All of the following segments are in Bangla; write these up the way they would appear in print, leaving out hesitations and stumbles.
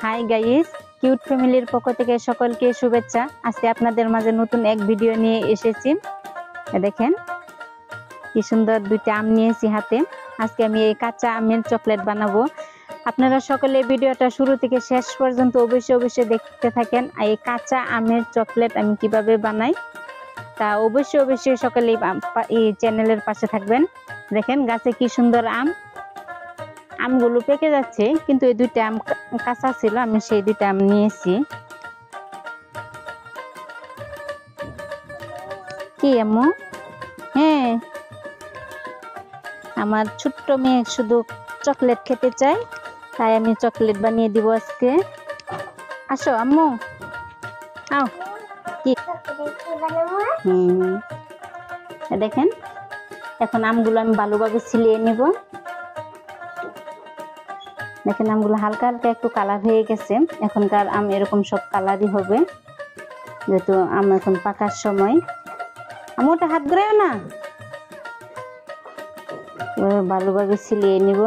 হাই গাইস, কিউট ফ্যামিলির পক্ষ থেকে সকলকে শুভেচ্ছা। আজকে আপনাদের মাঝে নতুন এক ভিডিও নিয়ে এসেছি। দেখেন কি সুন্দর দুইটা আম নিয়েছি হাতে। আজকে আমি এই কাঁচা আমের চকলেট বানাবো। আপনারা সকলে ভিডিওটা শুরু থেকে শেষ পর্যন্ত অবশ্যই দেখতে থাকেন। এই কাঁচা আমের চকলেট আমি কিভাবে বানাই তা অবশ্যই সকলে এই চ্যানেলের পাশে থাকবেন। দেখেন গাছে কি সুন্দর আম, আমগুলো পেকে যাচ্ছে, কিন্তু এই দুইটা আম কাঁচা ছিল, আমি সেই দুইটা আম নিয়েছি। কি আম্মু? হ্যাঁ, আমার ছোট্ট মেয়ে শুধু চকলেট খেতে চায়, তাই আমি চকলেট বানিয়ে দিব আজকে। আসো আম্মু, আও। কি দেখেন, এখন আমগুলো আমি ভালোভাবে ছিলিয়ে নিব। দেখেন আমগুলো হালকা হালকা একটু কালার হয়ে গেছে। এখনকার আম এরকম সব কালারই হবে, যেহেতু আম এখন পাকার সময়। আমি ওটা হাত ঘুরাইও না, ভালোভাবে ছিলিয়ে নিব।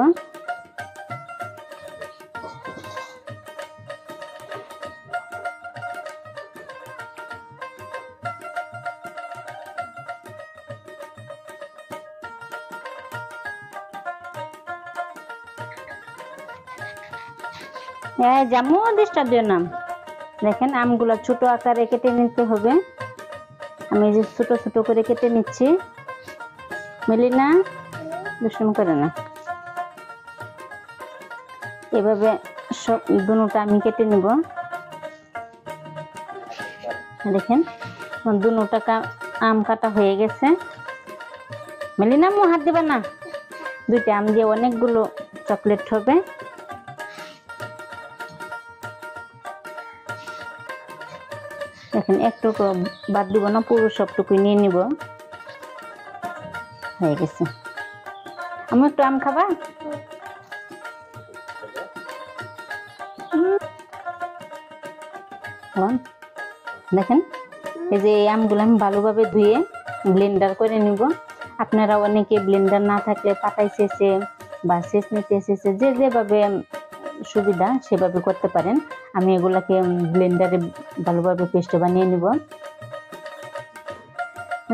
হ্যাঁ, জামু ডিস্টার্ব দিও না। দেখেন আমগুলো ছোট আকারে কেটে নিতে হবে। আমি যে ছোট ছোট করে কেটে নিচ্ছি। মেলিনা দুষ্টুমি করে না, এভাবে সব দুটোটা আমি কেটে নিব। দেখেন দুটোটা আম কাটা হয়ে গেছে। মেলিনা মু হাত দিবা না, দুইটা আম দিয়ে অনেকগুলো চকলেট হবে। দেখেন একটুকু বাদ দিব না, পুরো সবটুকুই নিয়ে নিব। হয়ে গেছে। আমি একটু আম খাবা? দেখেন এই যে এই আমগুলো আমি ভালোভাবে ধুয়ে ব্লেন্ডার করে নিব। আপনারা অনেকে ব্লেন্ডার না থাকলে পাটায় ছেঁচে বা ছেঁচনিতে ছেঁচে যে যেভাবে সুবিধা সেভাবে করতে পারেন। আমি এগুলাকে ব্লেন্ডারে ভালোভাবে পেস্ট বানিয়ে নিব।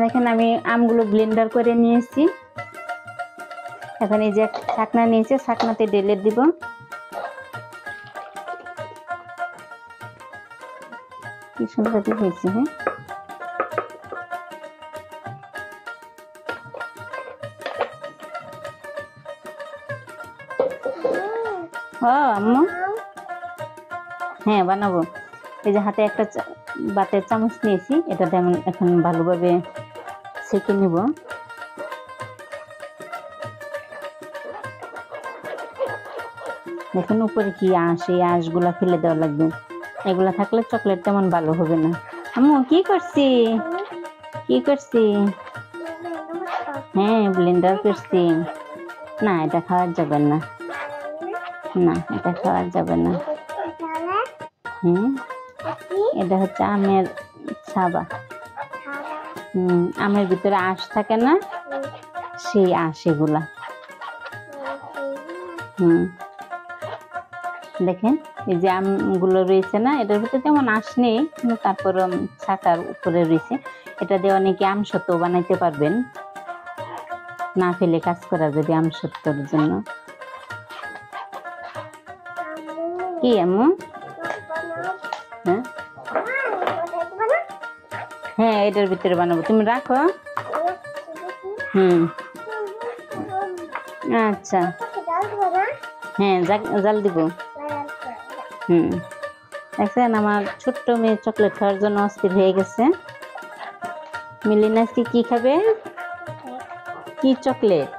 দেখেন আমি আমগুলো ব্লেন্ডার করে নিয়েছি। এখন এই যে ছাকনা নিয়েছে, ছাকনাতে ঢেলে দিব। কি সুন্দর হয়েছে। হ্যাঁ আম্মু, হ্যাঁ বানাবো। এই যে হাতে একটা বাতের চামচ নিয়েছি, এটাতে আমি এখন ভালোভাবে সেঁকে নিব। দেখেন উপরে কি আঁশ, এই আঁশগুলা ফেলে দেওয়া লাগবে। এগুলা থাকলে চকলেট তেমন ভালো হবে না। আম্মু কি করছি? কি করছি? হ্যাঁ ব্লেন্ডার করছি। না এটা খাওয়া যাবে না, না এটা খাওয়া যাবে না। এটা হচ্ছে আমের ছাবা। আমের ভিতরে আঁশ থাকে না, সেই আঁশ এগুলা। দেখেন এই যে আমগুলো রয়েছে না, এটার ভিতরে তেমন আঁশ নেই, কিন্তু তারপর ছাকার উপরে রয়েছে। এটা দিয়ে অনেকে আমসত্ব বানাইতে পারবেন, না ফেলে কাজ করা যাবে আমসত্বর জন্য। কি এমন? হ্যাঁ এটার ভিতরে বানাবো, তুমি রাখো। আচ্ছা, হ্যাঁ জাল দিব। দেখছেন আমার ছোট্ট মেয়ে চকলেট খাওয়ার জন্য অস্থির হয়ে গেছে। মিলিনা কি খাবে? কি চকলেট?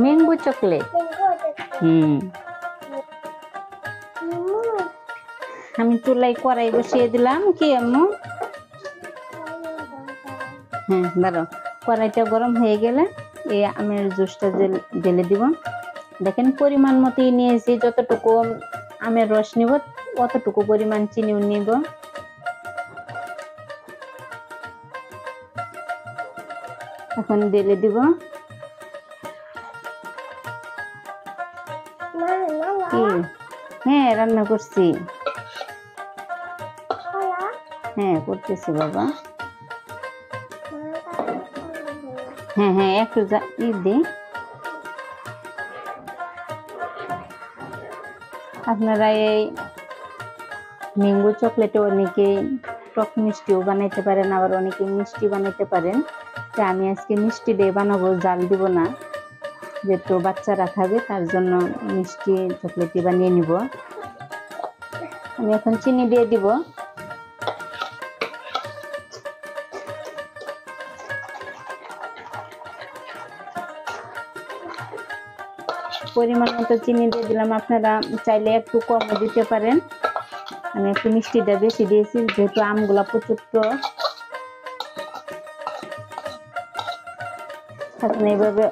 Mango chocolate. আমি চুলায় কড়াই বসিয়ে দিলাম। কি আম্মু? হ্যাঁ দাঁড়াও, কড়াইটা গরম হয়ে গেলে এই আমের জুসটা ঢেলে দিব। দেখেন পরিমাণ মতোই নিয়েছি, যতটুকু আমের রস নিব অতটুকু পরিমাণ চিনিও নিব। এখন ঢেলে দিব। হ্যাঁ রান্না করছি। হ্যাঁ করতেছি বাবা। হ্যাঁ হ্যাঁ একটু দি। আপনারা এই ম্যাঙ্গো চকলেটে অনেকে টক মিষ্টিও বানাইতে পারেন, আবার অনেকে মিষ্টি বানাইতে পারেন। তো আমি আজকে মিষ্টি দিয়ে বানাবো, জাল দিব না, যেহেতু বাচ্চারা খাবে তার জন্য মিষ্টি চকলেটই বানিয়ে নিব। আমি এখন চিনি দিয়ে দিব। পরিমাণ মতো চিনি দিয়ে দিলাম, আপনারা চাইলে একটু কমও দিতে পারেন। আমি একটু মিষ্টিটা বেশি দিয়েছি, যেহেতু আমগুলা প্রচুর টক। এখন এইভাবে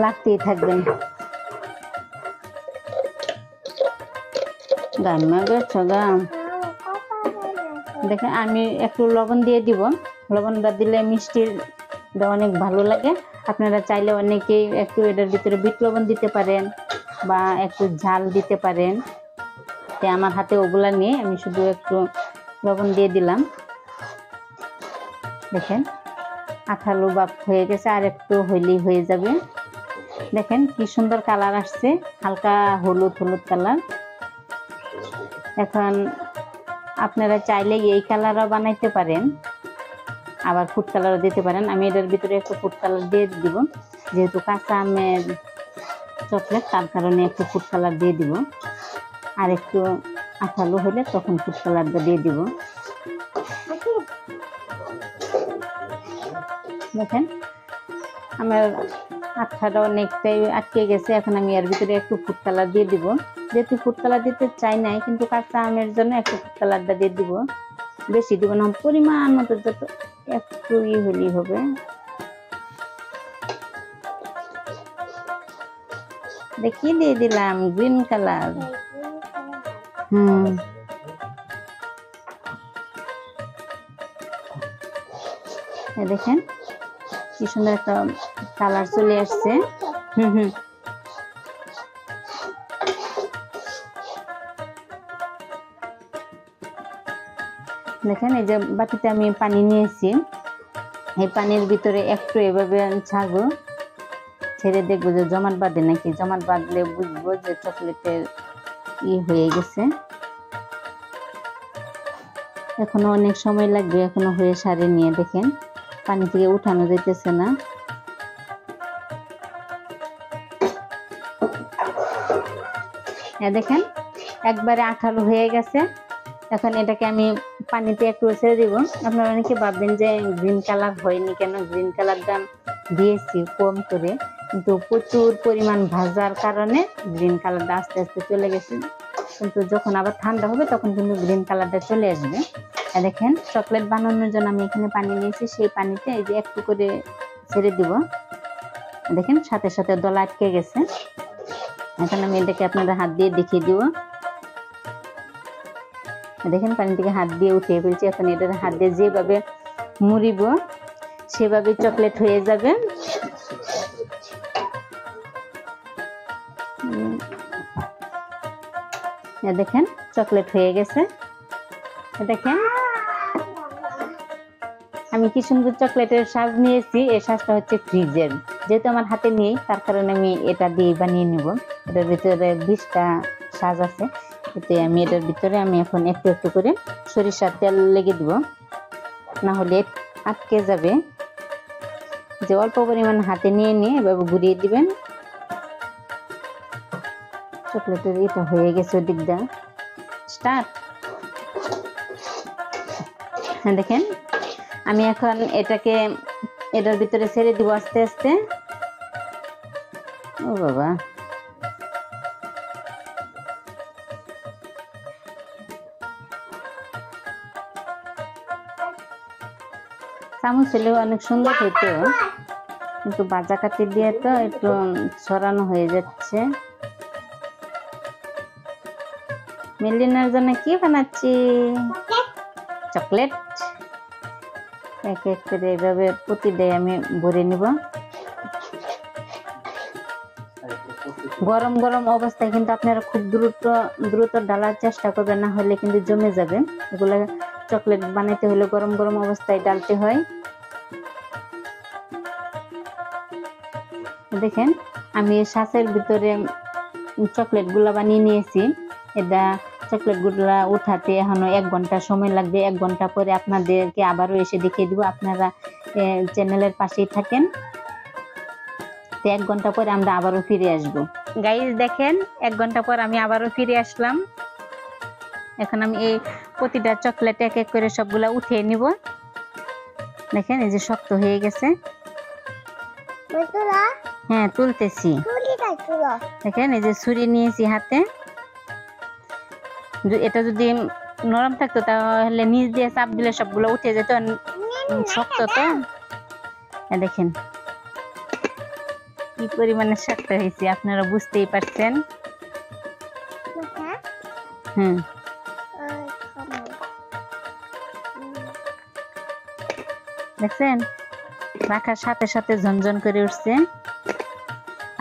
লাগতেই থাকবেন। দেখেন আমি একটু লবণ দিয়ে দিব, লবণটা দিলে মিষ্টিটা অনেক ভালো লাগে। আপনারা চাইলে অনেকেই একটু এটার ভিতরে বিট লবণ দিতে পারেন বা একটু ঝাল দিতে পারেন। তো আমার হাতে ওগুলা নিয়ে আমি শুধু একটু লবণ দিয়ে দিলাম। দেখেন আঠালো ভাব হয়ে গেছে, আর একটু হইলেই হয়ে যাবে। দেখেন কি সুন্দর কালার আসছে, হালকা হলুদ হলুদ কালার। এখন আপনারা চাইলে এই কালারও বানাইতে পারেন, আবার ফুড কালারও দিতে পারেন। আমি এটার ভিতরে একটু ফুড কালার দিয়ে দিব, যেহেতু কাঁচা আমের চকলেট তার কারণে একটু ফুড কালার দিয়ে দিব। আর একটু আঠালো হলে তখন ফুড কালারটা দিয়ে দিব। দেখেন আমার আঠাটা অনেকটাই আটকে গেছে। এখন আমি এর ভিতরে একটু ফুড কালার দিয়ে দিব, যেহেতু ফুড কালার দিতে চাই নাই, কিন্তু কাঁচা আমের জন্য একটু ফুড কালারটা দিয়ে দিব। বেশি দিব না, পরিমাণ মতো যত একটু হলেই হবে। দেখি দিয়ে দিলাম গ্রিন কালার। দেখেন কি সুন্দর একটা কালার চলে আসছে। দেখেন এই যে বাটিতে আমি পানি নিয়েছি, এই পানির ভিতরে একটু এভাবে ছাড়বো, ছেড়ে দেখবো যে জমাট বাঁধে নাকি। জমাট বাঁধলে বুঝবো যে চকলেটের হয়ে গেছে। এখনো অনেক সময় লাগবে, এখনো হয়ে সারে নিয়ে। দেখেন পানি থেকে উঠানো যাইতেছে না। দেখেন একবারে আঠালো হয়ে গেছে। এখন এটাকে আমি পানিতে একটু ছেড়ে দিব। আপনারা অনেকে ভাববেন যে গ্রিন কালার হয়নি কেন, গ্রিন কালারটা দিয়েছি কম করে, কিন্তু প্রচুর পরিমাণ ভাজার কারণে গ্রিন কালারটা আস্তে আস্তে চলে গেছে। কিন্তু যখন আবার ঠান্ডা হবে তখন কিন্তু গ্রিন কালারটা চলে আসবে। দেখেন চকলেট বানানোর জন্য আমি এখানে পানি নিয়েছি, সেই পানিতে এই যে একটু করে ছেড়ে দিব। দেখেন সাথে সাথে দলা আটকে গেছে। এখন আমি এটাকে আপনাদের হাত দিয়ে দেখিয়ে দিব। দেখেন পানি থেকে হাত দিয়ে উঠিয়ে ফেলছি। এখন এটার হাত দিয়ে যেভাবে মুড়িব সেভাবে চকলেট হয়ে যাবে। দেখেন চকলেট হয়ে গেছে। দেখেন আমি কি সুন্দর চকলেটের সাজ নিয়েছি। এই সাজটা হচ্ছে ফ্রিজের, যেহেতু আমার হাতে নেই তার কারণে আমি এটা দিয়ে বানিয়ে নিব। এটার ভিতরে 20টা সাজ আছে, এতে আমি এটার ভিতরে আমি এখন একটু একটু করে সরিষার তেল লেগে দিব, না হলে আটকে যাবে। যে অল্প পরিমাণ হাতে নিয়ে নিয়ে এভাবে ঘুরিয়ে দিবেন। চকলেটের এটা হয়ে গেছে দিকটা স্টার্ট। হ্যাঁ দেখেন আমি এখন এটাকে এটার ভিতরে ছেড়ে দিব আস্তে আস্তে। ও বাবা চামচ হলেও অনেক সুন্দর হইতো, কিন্তু বাজা কাঠি দিয়ে তো একটু ছড়ানো হয়ে যাচ্ছে। মেলিনার জন্য কি বানাচ্ছি? চকলেট। এক এক করে এইভাবে প্রতিটাই আমি ভরে নিব। গরম গরম অবস্থায় কিন্তু আপনারা খুব দ্রুত দ্রুত ডালার চেষ্টা করবেন, না হলে কিন্তু জমে যাবে। এগুলা চকলেট বানাইতে হলে গরম গরম অবস্থায় ডালতে হয়। দেখেন আমি সাঁচের ভিতরে চকলেট গুলা বানিয়ে নিয়েছি। এটা চকলেট গুলা উঠাতে এখনো 1 ঘন্টা সময় লাগবে। 1 ঘন্টা পরে আপনাদেরকে আবারও এসে দেখিয়ে দিব। আপনারা চ্যানেলের পাশেই থাকেন। 1 ঘন্টা পরে আমরা আবারও ফিরে আসব। গাইস দেখেন 1 ঘন্টা পর আমি আবারও ফিরে আসলাম। এখন আমি এই প্রতিটা চকলেট এক এক করে সবগুলা উঠিয়ে নিব। দেখেন এই যে শক্ত হয়ে গেছে। হ্যাঁ তুলতেছি। দেখেন এই যে ছুরি নিয়েছি হাতে। এটা যদি নরম থাকতো তাহলে নিচ দিয়ে চাপ দিলে সবগুলো উঠে যেত, শক্ত তো। দেখেন কি পরিমাণে শক্ত হয়েছে আপনারা বুঝতেই পারছেন। দেখছেন রাখার সাথে সাথে ঝনঝন করে উঠছে।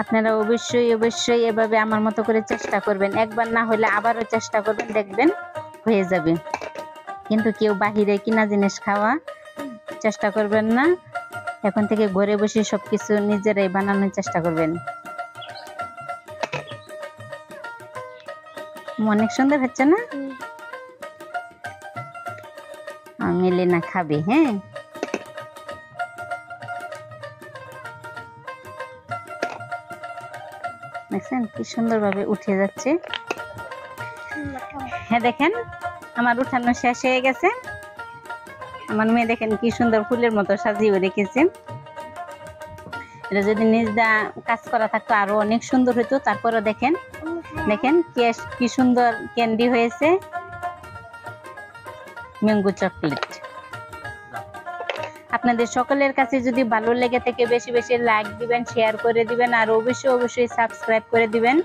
আপনারা অবশ্যই অবশ্যই এভাবে আমার মতো করে চেষ্টা করবেন। একবার না হলে আবারও চেষ্টা করবেন, দেখবেন হয়ে যাবে। কিন্তু কেউ বাহিরে কিনা জিনিস খাওয়া চেষ্টা করবেন না। এখন থেকে ঘরে বসে সবকিছু নিজেরাই বানানোর চেষ্টা করবেন। অনেক সুন্দর হচ্ছে না? মেলিনা খাবে। হ্যাঁ দেখছেন কি সুন্দর ভাবে উঠে যাচ্ছে। হ্যাঁ দেখেন আমার উঠানো শেষ হয়ে গেছে। আমার মেয়ে দেখেন কি সুন্দর ফুলের মতো সাজিয়ে রেখেছে। এটা যদি নিজ দা কাজ করা থাকতো আরো অনেক সুন্দর হতো। তারপরে দেখেন দেখেন কি সুন্দর ক্যান্ডি হয়েছে, ম্যাঙ্গো চকলেট। আপনাদের সকলের কাছে যদি ভালো লেগে থাকে বেশি বেশি লাইক দিবেন, শেয়ার করে দিবেন, আর অবশ্যই অবশ্যই সাবস্ক্রাইব করে দিবেন।